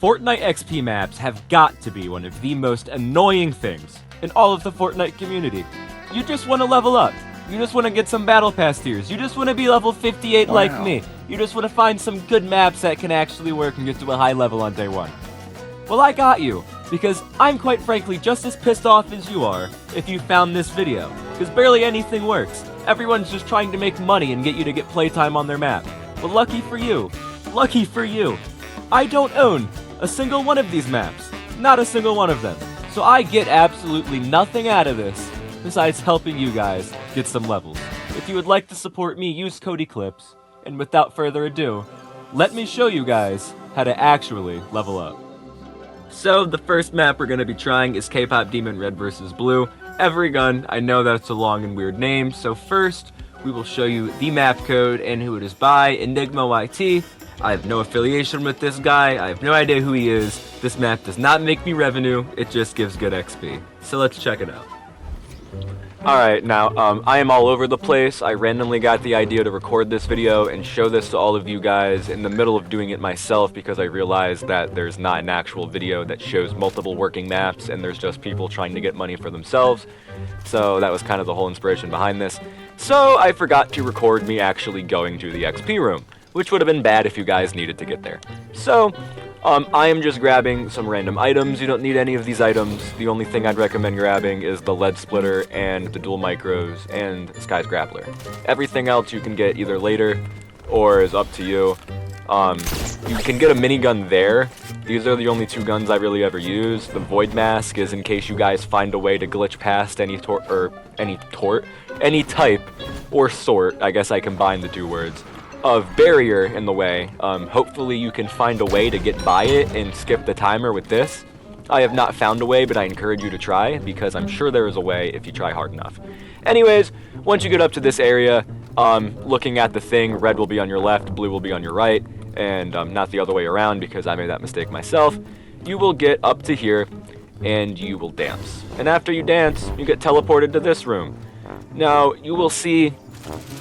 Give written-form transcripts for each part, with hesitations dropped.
Fortnite XP maps have got to be one of the most annoying things in all of the Fortnite community. You just want to level up. You just want to get some battle pass tiers. You just want to be level 58 like me. You just want to find some good maps that can actually work and get to a high level on day one. Well, I got you, because I'm quite frankly just as pissed off as you are if you found this video, because barely anything works. Everyone's just trying to make money and get you to get playtime on their map. Well, lucky for you. Lucky for you. I don't own a single one of these maps. Not a single one of them. So I get absolutely nothing out of this besides helping you guys get some levels. If you would like to support me, use code Eclipzz. And without further ado, let me show you guys how to actually level up. So the first map we're going to be trying is K-Pop Demon Red vs. Blue. Every gun, I know that's a long and weird name, so first we will show you the map code and who it is by, Enigma YT. I have no affiliation with this guy, I have no idea who he is. This map does not make me revenue, it just gives good XP. So let's check it out. Alright, now, I am all over the place. I randomly got the idea to record this video and show this to all of you guys in the middle of doing it myself because I realized that there's not an actual video that shows multiple working maps and there's just people trying to get money for themselves. So that was kind of the whole inspiration behind this. So I forgot to record me actually going to the XP room, which would have been bad if you guys needed to get there. So, I am just grabbing some random items. You don't need any of these items. The only thing I'd recommend grabbing is the lead splitter and the dual micros and Sky's grappler. Everything else you can get either later or is up to you. You can get a minigun there. These are the only two guns I really ever use. The Void Mask is in case you guys find a way to glitch past any type or sort, I guess I combined the two words, of barrier in the way. Hopefully you can find a way to get by it and skip the timer with this. I have not found a way, but I encourage you to try, because I'm sure there is a way if you try hard enough. Anyways, once you get up to this area, looking at the thing, red will be on your left, blue will be on your right, and not the other way around because I made that mistake myself. You will get up to here, and you will dance. And after you dance, you get teleported to this room. Now, you will see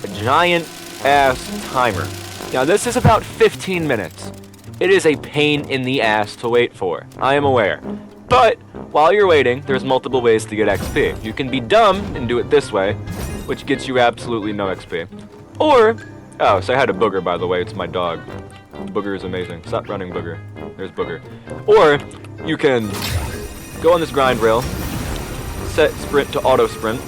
a giant ass timer. Now this is about 15 minutes. It is a pain in the ass to wait for, I am aware. But while you're waiting, there's multiple ways to get XP. You can be dumb and do it this way, which gets you absolutely no XP. Or, oh, so I had a Booger, by the way, it's my dog. Booger is amazing. Stop running, Booger. There's Booger. Or you can go on this grind rail, set sprint to auto sprint,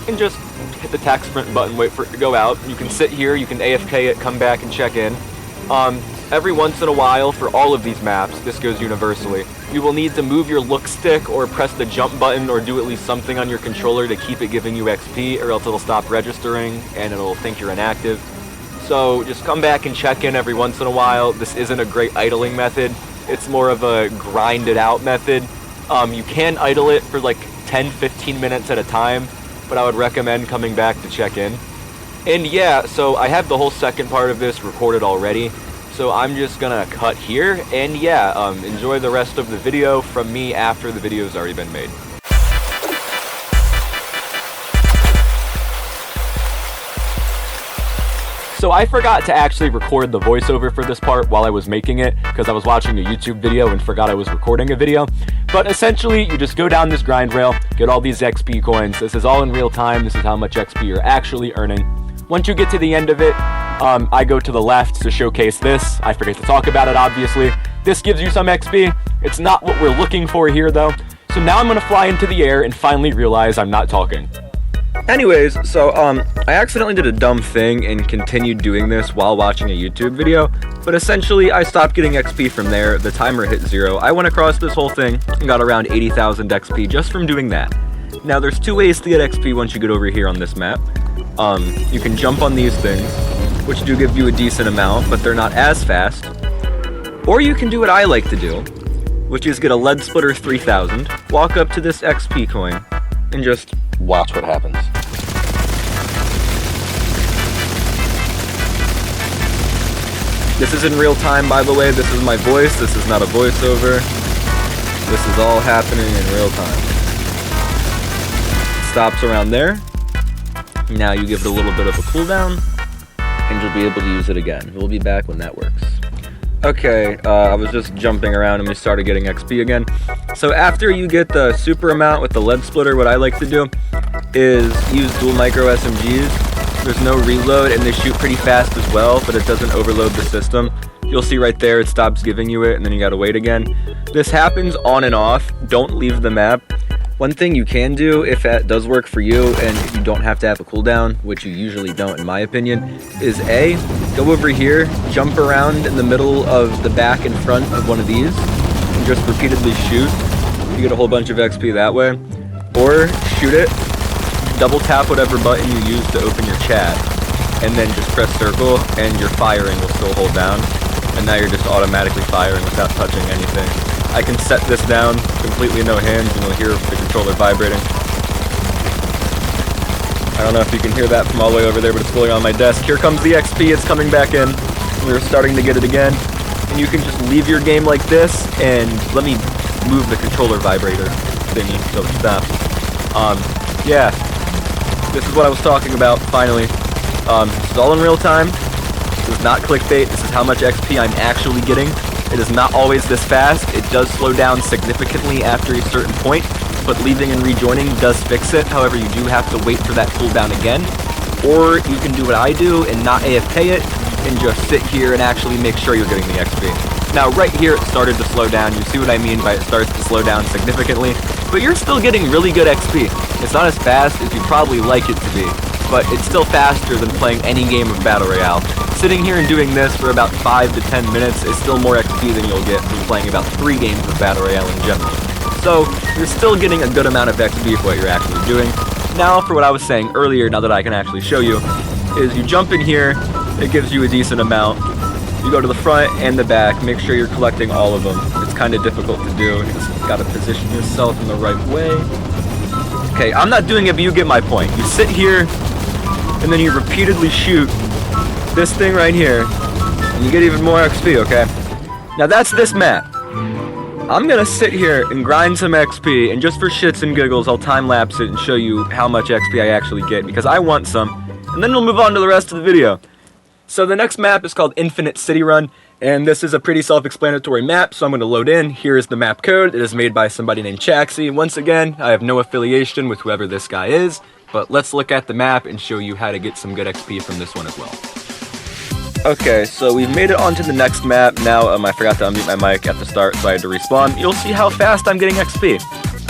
and just hit the tack sprint button, wait for it to go out. You can sit here, you can AFK it, come back and check in. Every once in a while, for all of these maps, this goes universally, you will need to move your look stick or press the jump button or do at least something on your controller to keep it giving you XP, or else it'll stop registering and it'll think you're inactive. So just come back and check in every once in a while. This isn't a great idling method. It's more of a grind it out method. You can idle it for like 10-15 minutes at a time, but I would recommend coming back to check in. And yeah, so I have the whole second part of this recorded already, so I'm just gonna cut here, and yeah, enjoy the rest of the video from me after the video's already been made. So I forgot to actually record the voiceover for this part while I was making it, because I was watching a YouTube video and forgot I was recording a video. But essentially, you just go down this grind rail, get all these XP coins. This is all in real time. This is how much XP you're actually earning. Once you get to the end of it, I go to the left to showcase this. I forget to talk about it, obviously. This gives you some XP. It's not what we're looking for here, though. So now I'm going to fly into the air and finally realize I'm not talking. Anyways, so, I accidentally did a dumb thing and continued doing this while watching a YouTube video, but essentially I stopped getting XP from there, the timer hit 0, I went across this whole thing and got around 80,000 XP just from doing that. Now there's two ways to get XP once you get over here on this map. You can jump on these things, which do give you a decent amount, but they're not as fast. Or you can do what I like to do, which is get a lead splitter 3000, walk up to this XP coin, and just watch what happens. This is in real time, by the way. This is my voice. This is not a voiceover. This is all happening in real time. It stops around there. Now you give it a little bit of a cooldown, and you'll be able to use it again. We'll be back when that works. Okay, I was just jumping around and we started getting XP again. So after you get the super amount with the lead splitter, what I like to do is use dual micro SMGs. There's no reload and they shoot pretty fast as well, but it doesn't overload the system. You'll see right there it stops giving you it and then you gotta wait again. This happens on and off. Don't leave the map. One thing you can do, if that does work for you and if you don't have to have a cooldown, which you usually don't in my opinion, is A, go over here, jump around in the middle of the back and front of one of these, and just repeatedly shoot. You get a whole bunch of XP that way. Or shoot it, double tap whatever button you use to open your chat, and then just press circle and your firing will still hold down. And now you're just automatically firing without touching anything. I can set this down completely no hands and you'll hear the controller vibrating. I don't know if you can hear that from all the way over there, but it's fully on my desk. Here comes the XP, it's coming back in. We're starting to get it again. And you can just leave your game like this, and let me move the controller vibrator thingy so it stops. Yeah, this is what I was talking about, finally. This is all in real time. This is not clickbait, this is how much XP I'm actually getting. It is not always this fast. It does slow down significantly after a certain point, but leaving and rejoining does fix it. However, you do have to wait for that cooldown again, or you can do what I do and not AFK it, and just sit here and actually make sure you're getting the XP. Now, right here, it started to slow down. You see what I mean by it starts to slow down significantly, but you're still getting really good XP. It's not as fast as you probably like it to be, but it's still faster than playing any game of Battle Royale. Sitting here and doing this for about 5 to 10 minutes is still more XP than you'll get from playing about 3 games of Battle Royale in general. So, you're still getting a good amount of XP for what you're actually doing. Now, for what I was saying earlier, now that I can actually show you, is you jump in here, it gives you a decent amount. You go to the front and the back, make sure you're collecting all of them. It's kind of difficult to do, you just gotta position yourself in the right way. Okay, I'm not doing it, but you get my point. You sit here, and then you repeatedly shoot this thing right here, and you get even more XP, okay? Now that's this map. I'm gonna sit here and grind some XP, and just for shits and giggles, I'll time-lapse it and show you how much XP I actually get, because I want some, and then we'll move on to the rest of the video. So the next map is called Infinite City Run, and this is a pretty self-explanatory map, so I'm gonna load in. Here is the map code. It is made by somebody named Chaxi. Once again, I have no affiliation with whoever this guy is, but let's look at the map and show you how to get some good XP from this one as well. Okay, so we've made it onto the next map. Now, I forgot to unmute my mic at the start, so I had to respawn. You'll see how fast I'm getting XP.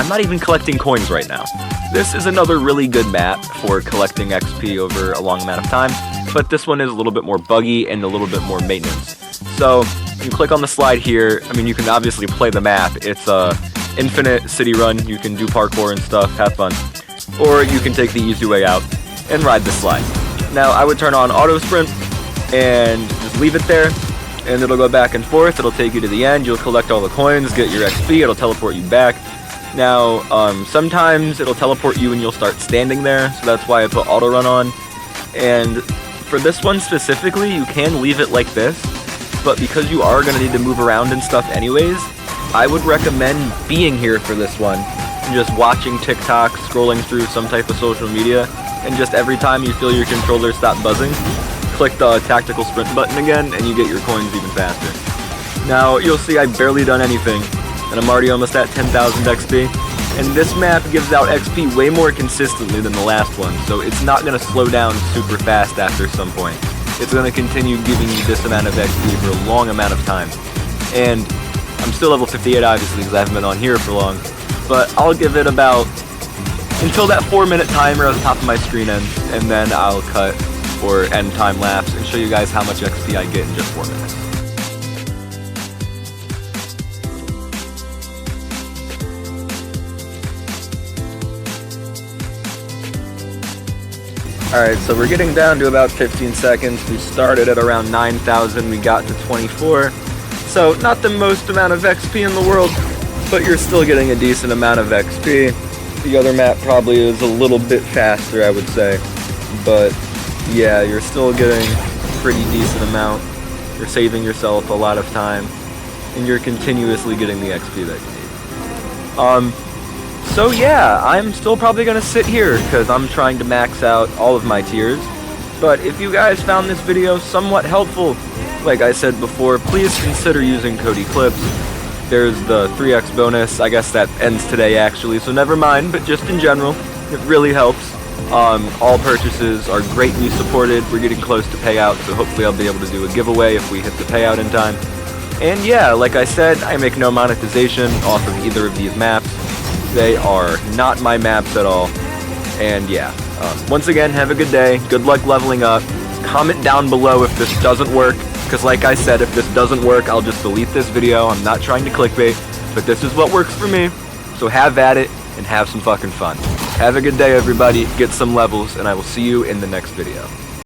I'm not even collecting coins right now. This is another really good map for collecting XP over a long amount of time, but this one is a little bit more buggy and a little bit more maintenance. So, you click on the slide here. I mean, you can obviously play the map. It's a infinite city run. You can do parkour and stuff, have fun. Or you can take the easy way out and ride the slide. Now, I would turn on auto sprint and just leave it there, and it'll go back and forth. It'll take you to the end. You'll collect all the coins, get your XP. It'll teleport you back. Now, sometimes it'll teleport you and you'll start standing there, so that's why I put auto run on. And for this one specifically, you can leave it like this, but because you are going to need to move around and stuff anyways, I would recommend being here for this one and just watching TikTok, scrolling through some type of social media, and just every time you feel your controller stop buzzing, click the tactical sprint button again and you get your coins even faster. Now, you'll see I've barely done anything, and I'm already almost at 10,000 XP, and this map gives out XP way more consistently than the last one, so it's not going to slow down super fast after some point. It's going to continue giving you this amount of XP for a long amount of time. And I'm still level 58 obviously because I haven't been on here for long, but I'll give it about until that 4-minute timer at the top of my screen ends, and then I'll cut or end time lapse and show you guys how much XP I get in just 4 minutes. Alright, so we're getting down to about 15 seconds. We started at around 9,000, we got to 24. So, not the most amount of XP in the world, but you're still getting a decent amount of XP. The other map probably is a little bit faster, I would say. But, yeah, you're still getting a pretty decent amount. You're saving yourself a lot of time, and you're continuously getting the XP that you need. So yeah, I'm still probably going to sit here because I'm trying to max out all of my tiers. But if you guys found this video somewhat helpful, like I said before, please consider using code Eclipzz. There's the 3x bonus. I guess that ends today actually, so never mind, but just in general, it really helps. All purchases are greatly supported. We're getting close to payout, so hopefully I'll be able to do a giveaway if we hit the payout in time. And yeah, like I said, I make no monetization off of either of these maps. They are not my maps at all. And yeah, once again, have a good day. Good luck leveling up. Comment down below if this doesn't work, because like I said, if this doesn't work, I'll just delete this video. I'm not trying to clickbait, but this is what works for me. So have at it and have some fucking fun. Have a good day, everybody. Get some levels, and I will see you in the next video.